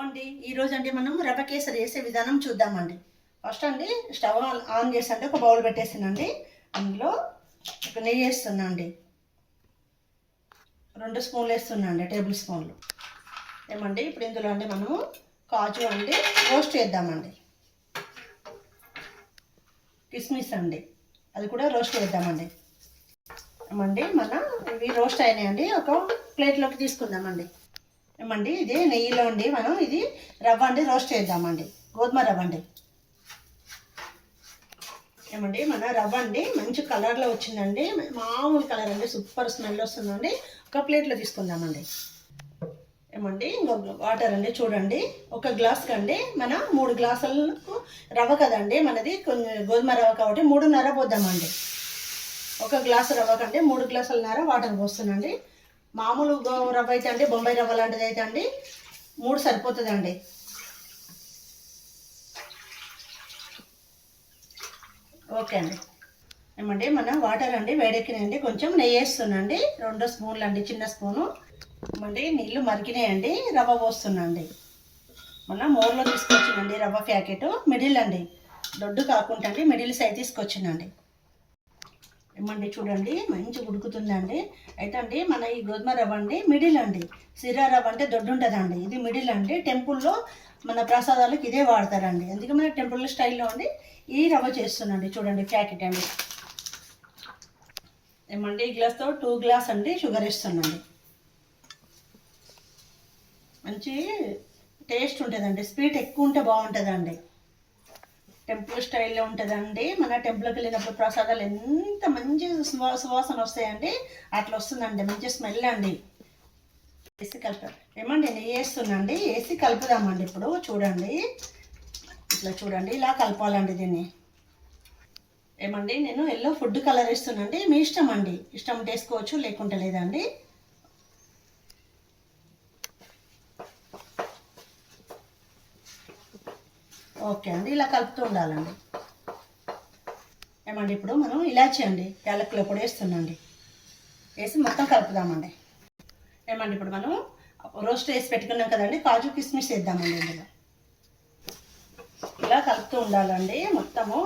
అండి ఈరోజు అండి మనం రవ కేసరి చేసే విధానం చూద్దామండి. ఫస్ట్ అండి స్టవ్ ఆన్ చేసి అంటే ఒక బౌల్ పెట్టేసానండి. అందులో ఒక నెయ్యి వేస్తున్నా అండి. 2 స్పూన్లు వేస్తున్నా అండి, టేబుల్ స్పూన్లు. ఏమండి ఇప్పుడు ఇందులో అండి మనము కాజు అండి రోస్ట్ చేద్దామండి. కిస్మిస్ అండి అది కూడా రోస్ట్ చేద్దామండి. ఏమండి ఇవి రోస్ట్ అయినాయండి, ఒక ప్లేట్లోకి తీసుకుందామండి. ఏమండి ఇది నెయ్యిలో అండి మనం ఇది రవ్వ అండి రోస్ట్ చేద్దామండి, గోధుమ రవ్వ అండి. ఏమండి మన రవ్వ అండి మంచి కలర్లో వచ్చిందండి, మామూలు కలర్ అండి, సూపర్ స్మెల్ వస్తుందండి. ఒక ప్లేట్లో తీసుకుందామండి. ఏమండి ఇంకొక వాటర్ అండి, చూడండి ఒక గ్లాస్కి అండి మన 3 గ్లాసులకు రవ్వ కదండి మనది, గోధుమ రవ్వ కాబట్టి 3:30 పోద్దామండి. ఒక గ్లాసు రవ్వకండి 3 గ్లాసులన్నర వాటర్ పోస్తున్నాండి. మామూలు రవ్వ అయితే అండి, బొంబాయి రవ్వ లాంటిది అయితే అండి 3 సరిపోతుందండి. ఓకే అండి. ఏమండి మన వాటర్ అండి వేడెక్కినాయండి, కొంచెం నెయ్యి వేస్తున్నాండి, 2 స్పూన్లు అండి, చిన్న స్పూను. ఏమండి నీళ్ళు మరిగినాయండి, రవ్వ పోస్తున్నాండి. మోర్లో తీసుకొచ్చిందండి రవ్వ ప్యాకెట్, మిడిల్ అండి, దొడ్డు కాకుండా అండి మిడిల్ సైజ్ తీసుకొచ్చిందండి. ఏమండి చూడండి మంచి ఉడుకుతుందండి. అయితే అండి మన ఈ గోధుమ రవ్వ అండి మిడిల్ అండి, సిరా రవ్వ అంటే దొడ్డు ఉంటుందండి, ఇది మిడిల్ అండి. టెంపుల్లో మన ప్రసాదాలకు ఇదే వాడతారండి, అందుకే మన టెంపుల్ స్టైల్లో అండి ఈ రవ్వ చేస్తున్నాండి. చూడండి ప్యాకెట్ అండి. ఏమండి ఈ గ్లాస్తో 2 గ్లాస్ అండి షుగర్ వేస్తున్నాండి. మంచి టేస్ట్ ఉంటుందండి, స్వీట్ ఎక్కువ ఉంటే బాగుంటుందండి, టెంపుల్ స్టైల్లో ఉంటుందండి. మన టెంపుల్కి వెళ్ళినప్పుడు ప్రసాదాలు ఎంత మంచి సువాసన వస్తాయండి, అట్లా వస్తుందండి, మంచి స్మెల్ అండి. వేసి కలుపుతాం. ఏమండి నెయ్యి వేస్తున్నాండి, వేసి కలుపుదామండి. ఇప్పుడు చూడండి ఇట్లా చూడండి, ఇలా కలపాలండి దీన్ని. ఏమండి నేను ఎల్లో ఫుడ్ కలర్ వేస్తున్నాండి, మీ ఇష్టం అండి, ఇష్టం వేసుకోవచ్చు లేకుంటే లేదండి. ఓకే అండి, ఇలా కలుపుతూ ఉండాలండి. ఏమండి ఇప్పుడు మనం ఇలాచి అండి, యాలకుల పొడి వేస్తున్నాండి, వేసి మొత్తం కలుపుదామండి. ఏమండి ఇప్పుడు మనం రోస్ట్ వేసి పెట్టుకున్నాం కదండి, కాజు కిస్మిస్ వేద్దామండి ఇందులో. ఇలా కలుపుతూ ఉండాలండి మొత్తము.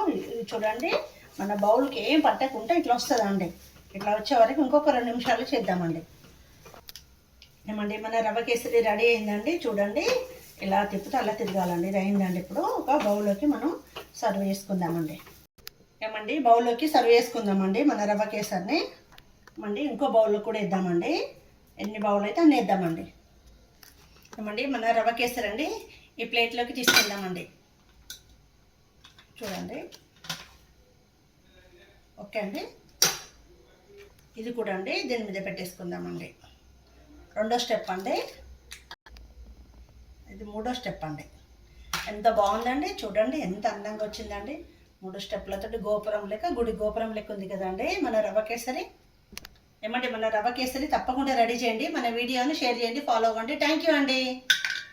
చూడండి మన బౌల్కి ఏం పట్టకుండా ఇట్లా వస్తుందండి, ఇట్లా వచ్చే వరకు ఇంకొక 2 నిమిషాలు చేద్దామండి. ఏమండి మన రవ్వ కేసరి రెడీ అయిందండి. చూడండి ఇలా తిప్పుతూ అలా తిరగాలండి, ఇది అయిందండి. ఇప్పుడు ఒక బౌల్లోకి మనం సర్వ్ చేసుకుందామండి. ఏమండి బౌల్లోకి సర్వ్ చేసుకుందామండి మన రవ్వ కేసరిని. ఏమండి ఇంకో బౌల్లో కూడా వేద్దామండి, ఎన్ని బౌల్ అయితే అన్ని వేద్దామండి. ఏమండి మన రవ్వ కేసరి అండి ఈ ప్లేట్లోకి తీసుకుందామండి. చూడండి ఓకే అండి, ఇది కూడా అండి దీని మీద పెట్టేసుకుందామండి. 2వ స్టెప్ అండి, ఇది 3వ స్టెప్ అండి. ఎంత బాగుందండి, చూడండి ఎంత అందంగా వచ్చిందండి. 3 స్టెప్లతో గోపురం లెక్క, గుడి గోపురం లెక్క ఉంది కదండి మన రవ్వ కేసరి. ఏమంటే మన రవ్వ కేసరి తప్పకుండా రెడీ చేయండి, మన వీడియోని షేర్ చేయండి, ఫాలో అవ్వండి. థ్యాంక్ యూ అండి.